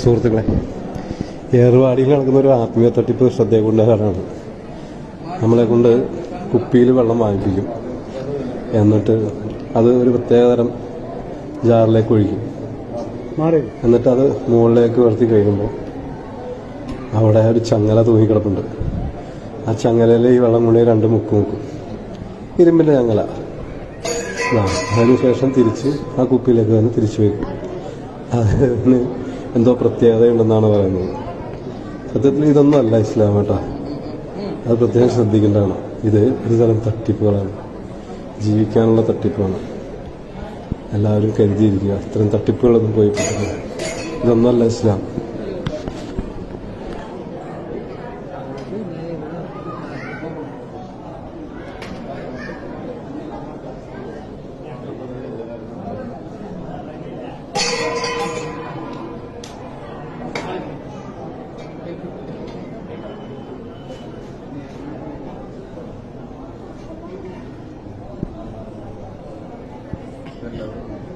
സുഹൃത്തുക്കളെ, ഏറുവാടിയിൽ നടക്കുന്ന ഒരു ആത്മീയ തട്ടിപ്പ് ശ്രദ്ധയെ കൊണ്ടുവരാനാണ്. നമ്മളെ കൊണ്ട് കുപ്പിയിൽ വെള്ളം വാങ്ങിപ്പിക്കും. എന്നിട്ട് അത് ഒരു പ്രത്യേകതരം ജാറിലേക്ക് ഒഴിക്കും. എന്നിട്ട് അത് മുകളിലേക്ക് ഉയർത്തി കഴിയുമ്പോൾ അവിടെ ഒരു ചങ്ങല തൂങ്ങിക്കിടപ്പുണ്ട്. ആ ചങ്ങലയിൽ ഈ വെള്ളം കൊണ്ട് 2 മുക്കും. ഇരുമ്പിൻ്റെ ചങ്ങല. അതിനുശേഷം തിരിച്ച് ആ കുപ്പിയിലേക്ക് തന്നെ തിരിച്ചു വയ്ക്കും. അതിന് എന്തോ പ്രത്യേകതയുണ്ടെന്നാണ് പറയുന്നത്. സത്യത്തിൽ ഇതൊന്നും അല്ല ഇസ്ലാം കേട്ടോ. അത് പ്രത്യേകം ശ്രദ്ധിക്കേണ്ടതാണ്. ഇത് ഒരു തരം തട്ടിപ്പുകളാണ്, ജീവിക്കാനുള്ള തട്ടിപ്പാണ്. എല്ലാവരും കരുതിയിരിക്കുക, ഇത്തരം തട്ടിപ്പുകളൊന്നും പോയി പറ്റില്ല. ഇതൊന്നുമല്ല ഇസ്ലാം. Hello.